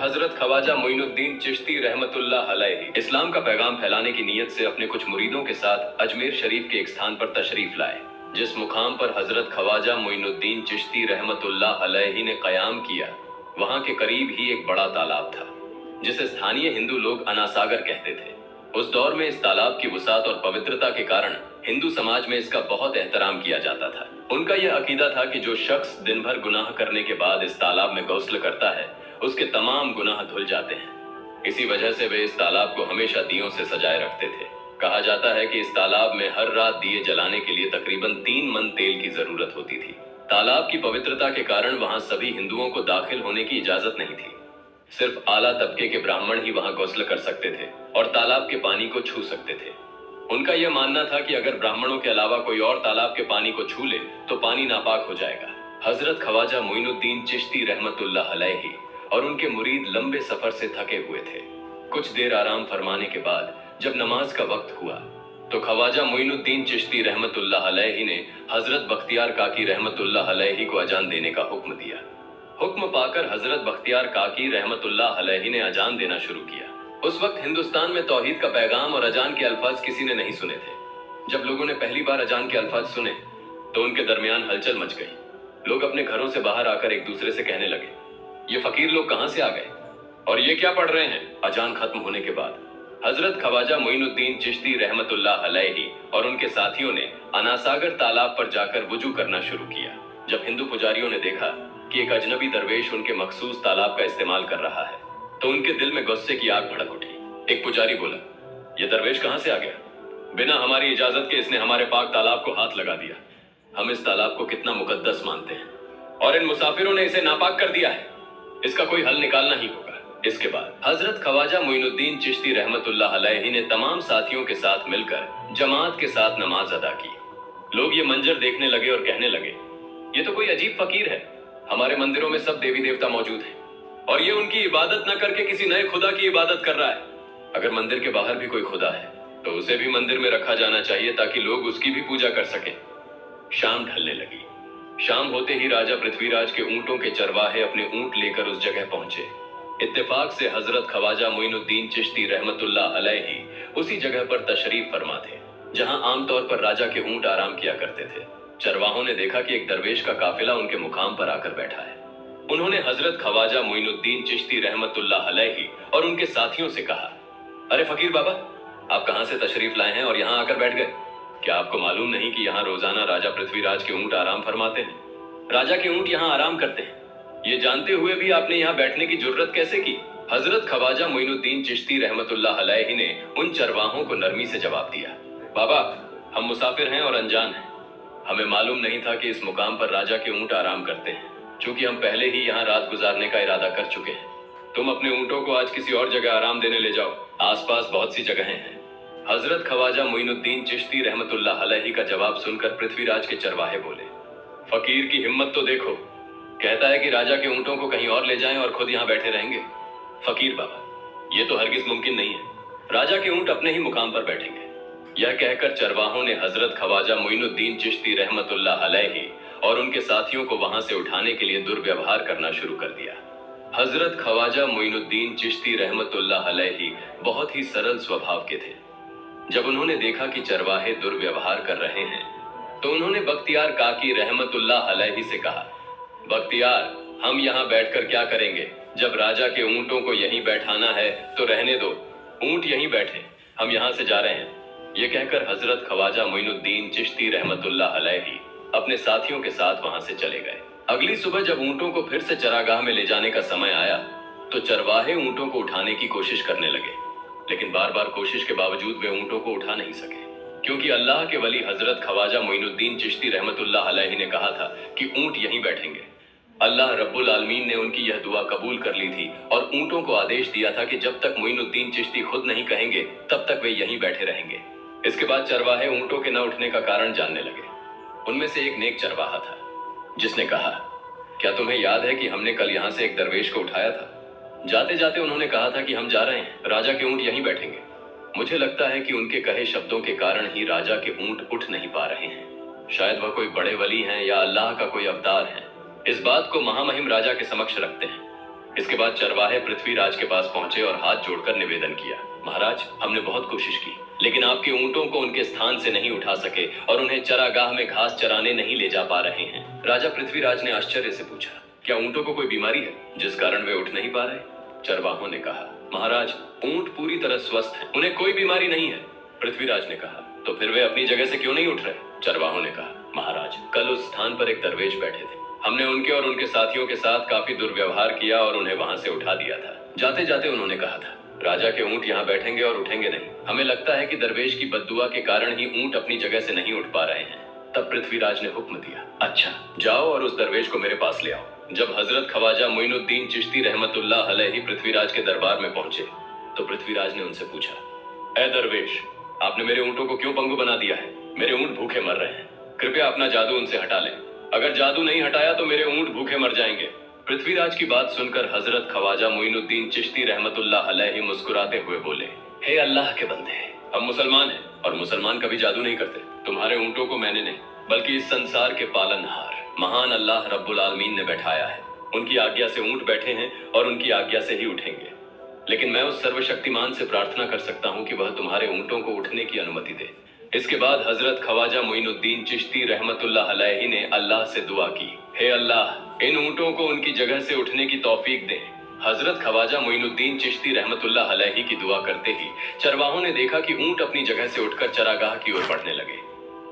हजरत ख्वाजा मोइनुद्दीन चिश्ती रहमतुल्लाह अलैहि इस्लाम का पैगाम फैलाने की नीयत से अपने कुछ मुरीदों के साथ अजमेर शरीफ के एक स्थान पर तशरीफ लाए। जिस मुकाम पर हजरत ख्वाजा मोइनुद्दीन चिश्ती रहमतुल्लाह अलैहि ने कयाम किया, वहां के करीब ही एक बड़ा तालाब था, जिसे स्थानीय हिंदू लोग अनासागर कहते थे। उस दौर में इस तालाब की वसात और पवित्रता के कारण हिंदू समाज में इसका बहुत एहतराम किया जाता था। उनका यह अकीदा था कि जो शख्स दिन भर गुनाह करने के बाद इस तालाब में गौस्ल करता है, उसके तमाम गुनाह धुल जाते हैं। इसी वजह से वे इस तालाब को हमेशा दियों से सजाए रखते थे। कहा जाता है कि इस तालाब में हर रात दिए जलाने के लिए तकरीबन 3 मन तेल की जरूरत होती थी। तालाब की पवित्रता के कारण वहां सभी हिंदुओं को दाखिल होने की इजाजत नहीं थी। सिर्फ आला तबके के ब्राह्मण ही वहां गौस्ल कर सकते थे और तालाब के पानी को छू सकते थे। उनका यह मानना था कि अगर ब्राह्मणों के अलावा कोई और तालाब के पानी को छू ले तो पानी नापाक हो जाएगा। हजरत ख्वाजा मोइनुद्दीन चिश्ती रहमतुल्लाह अलैहि और उनके मुरीद लंबे सफर से थके हुए थे। कुछ देर आराम फरमाने के बाद जब नमाज का वक्त हुआ तो ख्वाजा मोइनुद्दीन चिश्ती रहमतुल्लाह अलैहि ने हजरत बख्तियार काकी रहमतुल्लाह अलैहि को अजान देने का हुक्म दिया। हुक्म पाकर हजरत बख्तियार काकी रहमतुल्लाह अलैहि ने अजान देना शुरू किया। उस वक्त हिंदुस्तान में तौहीद का पैगाम और अजान के अल्फाज किसी ने नहीं सुने थे। जब लोगों ने पहली बार अजान के अल्फाज सुने तो उनके दरमियान हलचल मच गई। लोग अपने घरों से बाहर आकर एक दूसरे से कहने लगे, ये फकीर लोग कहां से आ गए और ये क्या पढ़ रहे हैं। अजान खत्म होने के बाद हजरत ख्वाजा मोइनुद्दीन चिश्ती रहमतुल्लाह अलैहि और उनके साथियों ने अनासागर तालाब पर जाकर वुजू करना शुरू किया। जब हिंदू पुजारियों ने देखा कि एक अजनबी दरवेश उनके मखसूस तालाब का इस्तेमाल कर रहा है तो उनके दिल में गुस्से की आग भड़क उठी। एक पुजारी बोला, यह दरवेश कहां से आ गया? बिना हमारी इजाजत के इसने हमारे पाक तालाब को हाथ लगा दिया। हम इस तालाब को कितना मुकद्दस मानते हैं और इन मुसाफिरों ने इसे नापाक कर दिया है। इसका कोई हल निकालना ही होगा। इसके बाद हजरत ख्वाजा मोइनुद्दीन चिश्ती रहमतुल्लाह अलैहि ने तमाम साथियों के साथ मिलकर जमात के साथ नमाज अदा की। लोग ये मंजर देखने लगे और कहने लगे, ये तो कोई अजीब फकीर है। हमारे मंदिरों में सब देवी देवता मौजूद हैं और ये उनकी इबादत न करके किसी नए खुदा की इबादत कर रहा है। अगर मंदिर के बाहर भी कोई खुदा है तो उसे भी मंदिर में रखा जाना चाहिए ताकि लोग उसकी भी पूजा कर सकें। शाम ढलने लगी। शाम होते ही राजा पृथ्वीराज के ऊंटों के चरवाहे अपने ऊंट लेकर उस जगह पहुंचे। इत्तेफाक से हजरत ख्वाजा मोइनुद्दीन चिश्ती रहमतुल्लाह अलैहि उसी जगह पर तशरीफ फरमा थे जहां आमतौर पर राजा के ऊंट आराम किया करते थे। चरवाहों ने देखा कि एक दरवेश का काफिला उनके मुकाम पर आकर बैठा है। उन्होंने हजरत ख्वाजा मोइनुद्दीन चिश्ती रहमतुल्लाह अलैहि और उनके साथियों से कहा, अरे फकीर बाबा, आप कहां से तशरीफ लाए हैं और यहां आकर बैठ गए? क्या आपको मालूम नहीं कि यहाँ रोजाना राजा पृथ्वीराज के ऊंट आराम फरमाते हैं? राजा के ऊंट यहाँ आराम करते हैं। ये जानते हुए भी आपने यहाँ बैठने की जुर्रत कैसे की? हजरत ख्वाजा मोइनुद्दीन चिश्ती रहमतुल्लाह अलैहि ने उन चरवाहों को नरमी से जवाब दिया, बाबा, हम मुसाफिर हैं और अनजान हैं। हमें मालूम नहीं था कि इस मुकाम पर राजा के ऊंट आराम करते हैं। चूंकि हम पहले ही यहाँ रात गुजारने का इरादा कर चुके हैं, तुम अपने ऊंटों को आज किसी और जगह आराम देने ले जाओ। आसपास बहुत सी जगहें हैं। हजरत ख्वाजा मोइनुद्दीन चिश्ती रहमतुल्लाह अलैहि का जवाब सुनकर पृथ्वीराज के चरवाहे बोले, फकीर की हिम्मत तो देखो, कहता है कि राजा के ऊंटों को कहीं और ले जाएं और खुद यहाँ बैठे रहेंगे। फकीर बाबा, ये तो हरगिज मुमकिन नहीं है। राजा के ऊंट अपने ही मुकाम पर बैठेंगे। यह कहकर चरवाहों ने हजरत ख्वाजा मोइनुद्दीन चिश्ती रहमतुल्लाह अलैहि और उनके साथियों को वहां से उठाने के लिए दुर्व्यवहार करना शुरू कर दिया। हजरत ख्वाजा मोइनुद्दीन चिश्ती रहमतुल्लाह अलैहि बहुत ही सरल स्वभाव के थे। जब उन्होंने देखा कि चरवाहे दुर्व्यवहार कर रहे हैं तो उन्होंने बख्तियार काकी रहमतुल्लाह अलैहि से कहा, बख्तियार, हम यहाँ बैठकर क्या करेंगे? जब राजा के ऊंटों को यहीं बैठाना है तो रहने दो, ऊंट यहीं बैठे, हम यहाँ से जा रहे हैं। ये कहकर हजरत ख्वाजा मोइनुद्दीन चिश्ती रहमतुल्लाह अलैहि अपने साथियों के साथ वहां से चले गए। अगली सुबह जब ऊंटों को फिर से चरागाह में ले जाने का समय आया तो चरवाहे ऊंटों को उठाने की कोशिश करने लगे, लेकिन बार बार कोशिश के बावजूद वे ऊंटों को उठा नहीं सके, क्योंकि अल्लाह के वली हजरत ख्वाजा मोइनुद्दीन चिश्ती रहमतुल्लाह अलैहि ने कहा था कि ऊंट यहीं बैठेंगे। अल्लाह रब्बुल आलमीन ने उनकी यह दुआ कबूल कर ली थी और ऊंटों को आदेश दिया था कि जब तक मोइनुद्दीन चिश्ती खुद नहीं कहेंगे तब तक वे यहीं बैठे रहेंगे। इसके बाद चरवाहे ऊंटों के न उठने का कारण जानने लगे। उनमें से एक नेक चरवाहा था जिसने कहा, क्या तुम्हें याद है कि हमने कल यहाँ से एक दरवेश को उठाया था? जाते जाते उन्होंने कहा था कि हम जा रहे हैं, राजा के ऊंट यहीं बैठेंगे। मुझे लगता है कि उनके कहे शब्दों के कारण ही राजा के ऊंट उठ नहीं पा रहे हैं। शायद वह कोई बड़े वली हैं या अल्लाह का कोई अवतार है। इस बात को महामहिम राजा के समक्ष रखते हैं। इसके बाद चरवाहे पृथ्वीराज के पास पहुंचे और हाथ जोड़कर निवेदन किया, महाराज, हमने बहुत कोशिश की, लेकिन आपके ऊंटों को उनके स्थान से नहीं उठा सके और उन्हें चरागाह में घास चराने नहीं ले जा पा रहे हैं। राजा पृथ्वीराज ने आश्चर्य से पूछा, क्या ऊंटों को कोई बीमारी है जिस कारण वे उठ नहीं पा रहे? चरवाहों ने कहा, महाराज, ऊंट पूरी तरह स्वस्थ हैं, उन्हें कोई बीमारी नहीं है। पृथ्वीराज ने कहा, तो फिर वे अपनी जगह से क्यों नहीं उठ रहे? चरवाहों ने कहा, महाराज, कल उस स्थान पर एक दरवेश बैठे थे, हमने उनके और उनके साथियों के साथ काफी दुर्व्यवहार किया और उन्हें वहां से उठा दिया था। जाते जाते उन्होंने कहा था, राजा के ऊंट यहाँ बैठेंगे और उठेंगे नहीं। हमें लगता है कि दरवेश की बद्दुआ के कारण ही ऊंट अपनी जगह से नहीं उठ पा रहे हैं। तब पृथ्वीराज ने हुक्म दिया, अच्छा, जाओ और उस दरवेश को मेरे पास ले आओ। जब हजरत ख्वाजा मोइनुद्दीन चिश्ती रहमतुल्लाह अलैहि पृथ्वीराज के दरबार में पहुंचे तो पृथ्वीराज ने उनसे पूछा, ऐ दरवेश, आपने मेरे ऊंटों को क्यों पंगु बना दिया है? मेरे ऊंट भूखे मर रहे हैं, कृपया अपना जादू उनसे हटा लें। अगर जादू नहीं हटाया तो मेरे ऊंट भूखे मर जाएंगे। पृथ्वीराज की बात सुनकर हजरत ख्वाजा मोइनुद्दीन चिश्ती रहमतुल्लाह अलैहि मुस्कुराते हुए बोले, हे अल्लाह के बंदे, हम मुसलमान हैं और मुसलमान कभी जादू नहीं करते। तुम्हारे ऊंटों को मैंने नहीं बल्कि इस संसार के पालनहार महान अल्लाह रब्बुल आलमीन ने बैठाया है। उनकी आज्ञा से ऊंट बैठे हैं और उनकी आज्ञा से ही उठेंगे। लेकिन मैं उस सर्वशक्तिमान से प्रार्थना कर सकता हूँ कि वह तुम्हारे ऊंटों को उठने की अनुमति दे। इसके बाद हजरत ख्वाजा मोइनुद्दीन चिश्ती रहमतुल्लाह अलैहि ने अल्लाह से दुआ की, हे अल्लाह, इन ऊंटों को उनकी जगह से उठने की तौफीक दे। हजरत ख्वाजा मोइनुद्दीन चिश्ती रहमतुल्लाह अलैहि की दुआ करते ही चरवाहों ने देखा कि ऊंट अपनी जगह से उठकर चरागाह की ओर बढ़ने लगे।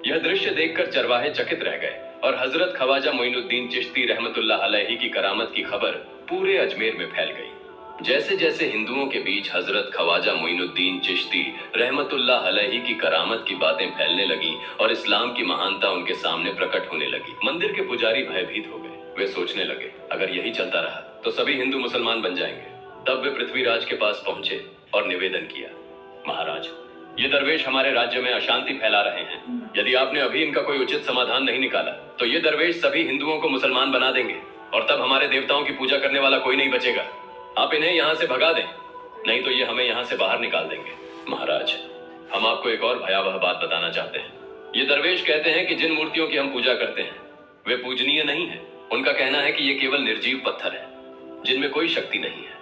यह दृश्य देखकर चरवाहे चकित रह गए और हजरत ख्वाजा मोइनुद्दीन चिश्ती रहमतुल्लाह अलैहि की करामत की खबर पूरे अजमेर में फैल गई। जैसे जैसे हिंदुओं के बीच हजरत ख्वाजा मोइनुद्दीन चिश्ती रहमतुल्लाह अलैहि की करामत की बातें फैलने लगी और इस्लाम की महानता उनके सामने प्रकट होने लगी, मंदिर के पुजारी भयभीत हो गए। वे सोचने लगे, अगर यही चलता रहा तो सभी हिंदू मुसलमान बन जाएंगे। तब वे पृथ्वीराज के पास पहुंचे और निवेदन किया, महाराज, ये दरवेश हमारे राज्य में अशांति फैला रहे हैं। यदि आपने अभी इनका कोई उचित समाधान नहीं निकाला तो ये दरवेश सभी हिंदुओं को मुसलमान बना देंगे और तब हमारे देवताओं की पूजा करने वाला कोई नहीं बचेगा। आप इन्हें यहाँ से भगा दें, नहीं तो ये हमें यहाँ से बाहर निकाल देंगे। महाराज, हम आपको एक और भयावह बात बताना चाहते हैं। ये दरवेश कहते हैं कि जिन मूर्तियों की हम पूजा करते हैं वे पूजनीय नहीं है। उनका कहना है कि ये केवल निर्जीव पत्थर है जिनमें कोई शक्ति नहीं है।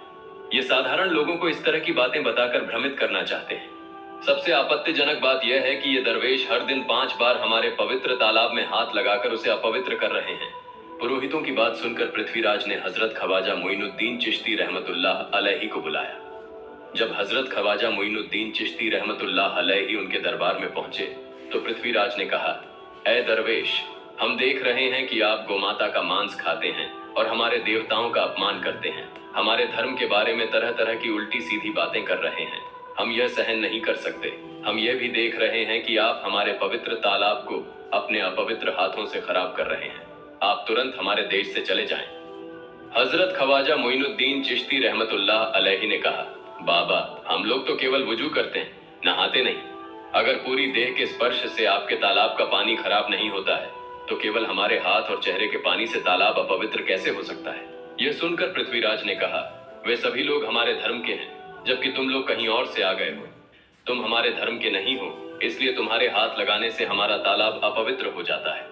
ये साधारण लोगों को इस तरह की बातें बताकर भ्रमित करना चाहते हैं। सबसे आपत्तिजनक बात यह है कि ये दरवेश हर दिन 5 बार हमारे पवित्र तालाब में हाथ लगाकर उसे अपवित्र कर रहे हैं। पुरोहितों की बात सुनकर पृथ्वीराज ने हजरत ख्वाजा मोइनुद्दीन चिश्ती रहमतुल्लाह अलैहि को बुलाया। जब हजरत ख्वाजा मोइनुद्दीन चिश्ती रहमतुल्लाह अलैहि उनके दरबार में पहुंचे तो पृथ्वीराज ने कहा, ऐ दरवेश, हम देख रहे हैं कि आप गोमाता का मांस खाते हैं और हमारे देवताओं का अपमान करते हैं। हमारे धर्म के बारे में तरह तरह की उल्टी सीधी बातें कर रहे हैं। हम यह सहन नहीं कर सकते। हम यह भी देख रहे हैं कि आप हमारे पवित्र तालाब को अपने अपवित्र हाथों से खराब कर रहे हैं। आप तुरंत हमारे देश से चले जाएं। हजरत ख्वाजा मोइनुद्दीन चिश्ती रहमतुल्लाह अलैहि ने कहा, बाबा, हम लोग तो केवल वुजू करते हैं, नहाते नहीं। अगर पूरी देह के स्पर्श से आपके तालाब का पानी खराब नहीं होता है तो केवल हमारे हाथ और चेहरे के पानी से तालाब अपवित्र कैसे हो सकता है? यह सुनकर पृथ्वीराज ने कहा, वे सभी लोग हमारे धर्म के हैं जबकि तुम लोग कहीं और से आ गए हो। तुम हमारे धर्म के नहीं हो, इसलिए तुम्हारे हाथ लगाने से हमारा तालाब अपवित्र हो जाता है।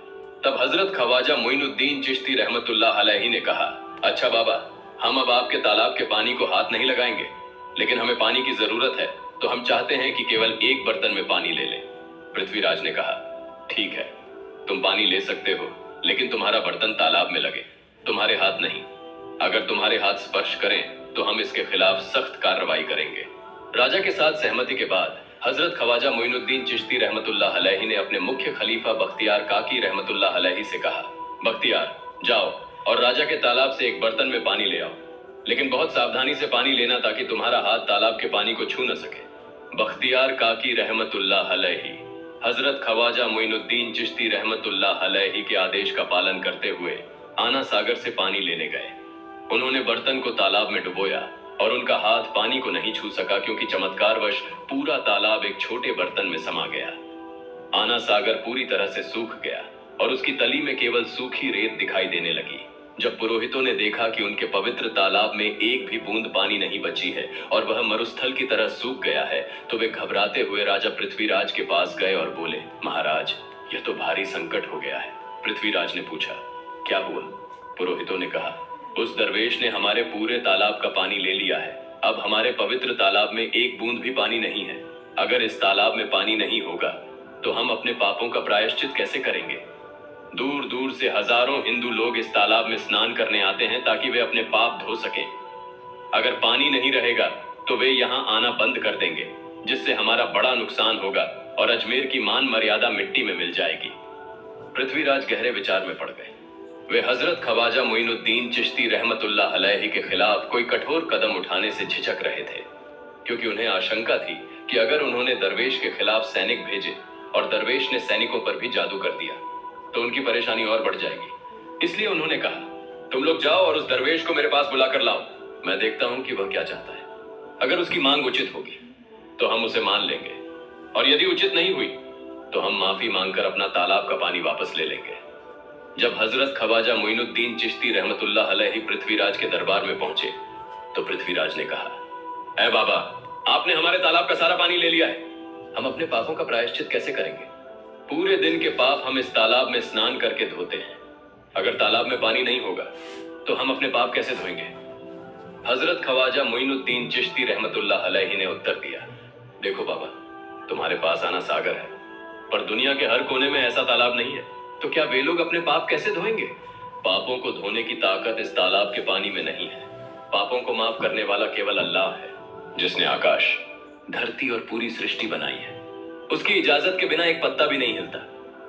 तब हजरत ख्वाजा मोइनुद्दीन चिश्ती रहमतुल्लाह अलैहि ने कहा, अच्छा बाबा, हम अब आपके तालाब के पानी को हाथ नहीं लगाएंगे, लेकिन हमें पानी की जरूरत है तो हम चाहते हैं कि केवल एक बर्तन में पानी ले लें। पृथ्वीराज ने कहा, ठीक है, तुम पानी ले सकते हो, लेकिन तुम्हारा बर्तन तालाब में लगे, तुम्हारे हाथ नहीं। अगर तुम्हारे हाथ स्पर्श करें तो हम इसके खिलाफ सख्त कार्रवाई करेंगे। राजा के साथ सहमति के बाद हजरत ख्वाजा मोइनुद्दीन चिश्ती रहमतुल्लाह अलैहि ने अपने मुख्य खलीफा बख्तियार काकी रहमतुल्लाह अलैहि से कहा, बख्तियार, जाओ और राजा के तालाब से एक बर्तन में पानी ले आओ, लेकिन बहुत सावधानी से पानी लेना ताकि तुम्हारा हाथ तालाब के पानी को छू न सके। बख्तियार काकी रहमतुल्लाह अलैहि हजरत ख्वाजा मोइनुद्दीन चिश्ती रहमतुल्लाह अलैहि के आदेश का पालन करते हुए आना सागर से पानी लेने गए। उन्होंने बर्तन को तालाब में डुबोया और उनका हाथ पानी को नहीं छू सका क्योंकि चमत्कारवश पूरा तालाब एक छोटे बर्तन में समा गया। आना सागर पूरी तरह से सूख गया और उसकी तली में केवल सूखी रेत दिखाई देने लगी। जब पुरोहितों ने देखा कि उनके पवित्र तालाब में एक भी बूंद पानी नहीं बची है और वह मरुस्थल की तरह सूख गया है तो वे घबराते हुए राजा पृथ्वीराज के पास गए और बोले, महाराज, यह तो भारी संकट हो गया है। पृथ्वीराज ने पूछा, क्या हुआ? पुरोहितों ने कहा, उस दरवेश ने हमारे पूरे तालाब का पानी ले लिया है। अब हमारे पवित्र तालाब में एक बूंद भी पानी नहीं है। अगर इस तालाब में पानी नहीं होगा तो हम अपने पापों का प्रायश्चित कैसे करेंगे? दूर दूर से हजारों हिंदू लोग इस तालाब में स्नान करने आते हैं ताकि वे अपने पाप धो सकें। अगर पानी नहीं रहेगा तो वे यहाँ आना बंद कर देंगे, जिससे हमारा बड़ा नुकसान होगा और अजमेर की मान मर्यादा मिट्टी में मिल जाएगी। पृथ्वीराज गहरे विचार में पड़ गए। वे हजरत ख्वाजा मोइनुद्दीन चिश्ती रहमतुल्लाह अलैहि के खिलाफ कोई कठोर कदम उठाने से झिझक रहे थे, क्योंकि उन्हें आशंका थी कि अगर उन्होंने दरवेश के खिलाफ सैनिक भेजे और दरवेश ने सैनिकों पर भी जादू कर दिया तो उनकी परेशानी और बढ़ जाएगी। इसलिए उन्होंने कहा, तुम लोग जाओ और उस दरवेश को मेरे पास बुलाकर लाओ। मैं देखता हूं कि वह क्या चाहता है। अगर उसकी मांग उचित होगी तो हम उसे मान लेंगे, और यदि उचित नहीं हुई तो हम माफी मांगकर अपना तालाब का पानी वापस ले लेंगे। जब हजरत ख्वाजा मोइनुद्दीन चिश्ती रहमतुल्लाह अलैहि पृथ्वीराज के दरबार में पहुंचे तो पृथ्वीराज ने कहा, ऐ बाबा, आपने हमारे तालाब का सारा पानी ले लिया है। हम अपने पापों का प्रायश्चित कैसे करेंगे? पूरे दिन के पाप हम इस तालाब में स्नान करके धोते हैं। अगर तालाब में पानी नहीं होगा तो हम अपने पाप कैसे धोएंगे? हजरत ख्वाजा मोइनुद्दीन चिश्ती रहमतुल्लाह अलैहि ने उत्तर दिया, देखो बाबा, तुम्हारे पास आना सागर है, पर दुनिया के हर कोने में ऐसा तालाब नहीं है, तो क्या वे लोग अपने पाप कैसे धोएंगे? पापों को धोने की ताकत इस तालाब के पानी में नहीं है। पापों को माफ करने वाला केवल अल्लाह है, जिसने आकाश, धरती और पूरी सृष्टि बनाई है। उसकी इजाजत के बिना एक पत्ता भी नहीं हिलता।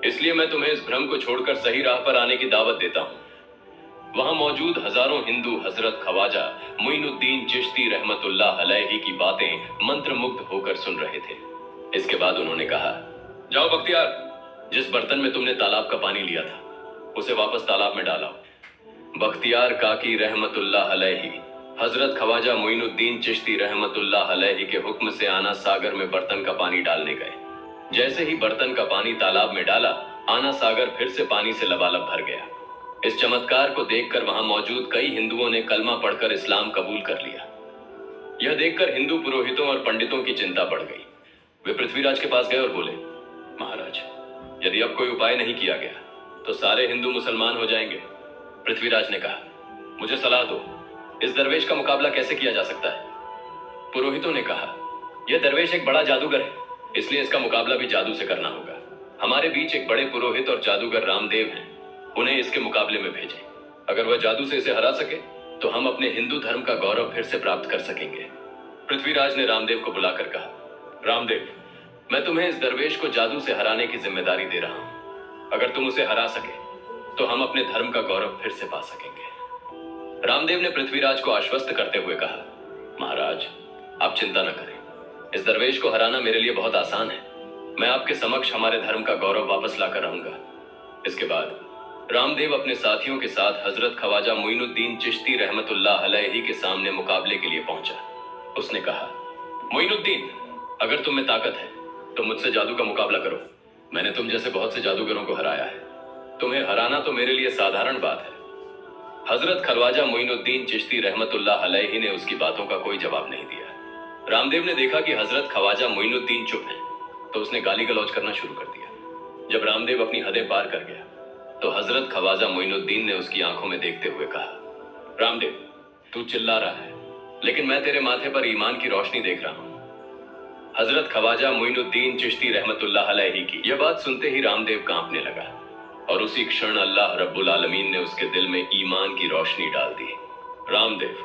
इसलिए मैं तुम्हें इस भ्रम को छोड़कर सही राह पर आने की दावत देता हूँ। वहां मौजूद हजारों हिंदू हजरत ख्वाजा मोइनुद्दीन चिश्ती रहमतुल्लाह अलैहि की बातें मंत्रमुग्ध होकर सुन रहे थे। इसके बाद उन्होंने कहा, जाओ बख्तियार, जिस बर्तन में तुमने तालाब का पानी लिया था उसे वापस तालाब में डालो। बख्तियार काकी रहमतुल्लाह अलैहि हजरत ख्वाजा मोइनुद्दीन चिश्ती रहमतुल्लाह अलैहि के हुक्म से आना सागर में बर्तन का पानी डालने गए। जैसे ही बर्तन का पानी तालाब में डाला, आना सागर फिर से पानी से लबालब भर गया। इस चमत्कार को देखकर वहां मौजूद कई हिंदुओं ने कलमा पढ़कर इस्लाम कबूल कर लिया। यह देखकर हिंदू पुरोहितों और पंडितों की चिंता बढ़ गई। वे पृथ्वीराज के पास गए और बोले, महाराज, यदि अब कोई उपाय नहीं किया गया तो सारे हिंदू मुसलमान हो जाएंगे। पृथ्वीराज ने कहा, मुझे सलाह दो, इस दरवेश का मुकाबला कैसे किया जा सकता है? पुरोहितों ने कहा, यह दरवेश एक बड़ा जादूगर है, इसलिए इसका मुकाबला भी जादू से करना होगा। हमारे बीच एक बड़े पुरोहित और जादूगर रामदेव हैं, उन्हें इसके मुकाबले में भेजें। अगर वह जादू से इसे हरा सके तो हम अपने हिंदू धर्म का गौरव फिर से प्राप्त कर सकेंगे। पृथ्वीराज ने रामदेव को बुलाकर कहा, रामदेव, मैं तुम्हें इस दरवेश को जादू से हराने की जिम्मेदारी दे रहा हूं। अगर तुम उसे हरा सके तो हम अपने धर्म का गौरव फिर से पा सकेंगे। रामदेव ने पृथ्वीराज को आश्वस्त करते हुए कहा, महाराज, आप चिंता न करें, इस दरवेश को हराना मेरे लिए बहुत आसान है। मैं आपके समक्ष हमारे धर्म का गौरव वापस लाकर रहूंगा। इसके बाद रामदेव अपने साथियों के साथ हजरत ख्वाजा मोइनुद्दीन चिश्ती रहमतुल्लाह अलैहि के सामने मुकाबले के लिए पहुंचा। उसने कहा, मोइनुद्दीन, अगर तुम में ताकत है तो मुझसे जादू का मुकाबला करो। मैंने तुम जैसे बहुत से जादूगरों को हराया है, तुम्हें हराना तो मेरे लिए साधारण बात है। हजरत ख्वाजा मोइनुद्दीन चिश्ती रहमतुल्लाह अलैहि ने उसकी बातों का कोई जवाब नहीं दिया। रामदेव ने देखा कि हजरत ख्वाजा मोइनुद्दीन चुप हैं, तो उसने गाली गलौज करना शुरू कर दिया। जब रामदेव अपनी हदें पार कर गया तो हजरत ख्वाजा मोइनुद्दीन ने उसकी आंखों में देखते हुए कहा, रामदेव, तू चिल्ला रहा है, लेकिन मैं तेरे माथे पर ईमान की रोशनी देख रहा हूं। हजरत ख्वाजा मोइनुद्दीन चिश्ती रहमतुल्लाह अलैहि की यह बात सुनते ही रामदेव कांपने लगा, और उसी क्षण अल्लाह रब्बुल आलमीन ने उसके दिल में ईमान की रोशनी डाल दी। रामदेव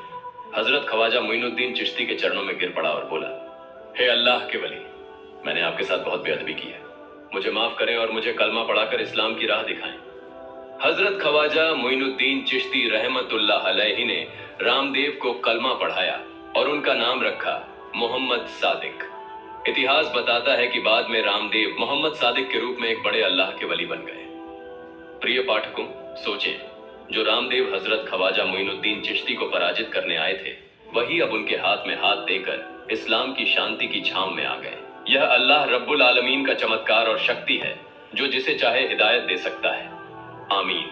हजरत ख्वाजा मोइनुद्दीन चिश्ती के चरणों में गिर पड़ा और बोला, हे अल्लाह के वली, मैंने आपके साथ बहुत बेअदबी की है, मुझे माफ करें और मुझे कलमा पढ़ाकर इस्लाम की राह दिखाएं। हजरत ख्वाजा मोइनुद्दीन चिश्ती रहमतुल्लाह अलैहि ने रामदेव को कलमा पढ़ाया और उनका नाम रखा मोहम्मद सादिक। इतिहास बताता है कि बाद में रामदेव मोहम्मद सादिक के रूप में एक बड़े अल्लाह के वली बन गए। प्रिय पाठकों, सोचें, जो रामदेव हजरत ख्वाजा मोइनुद्दीन चिश्ती को पराजित करने आए थे, वही अब उनके हाथ में हाथ देकर इस्लाम की शांति की छांव में आ गए। यह अल्लाह रब्बुल आलमीन का चमत्कार और शक्ति है, जो जिसे चाहे हिदायत दे सकता है। आमीन।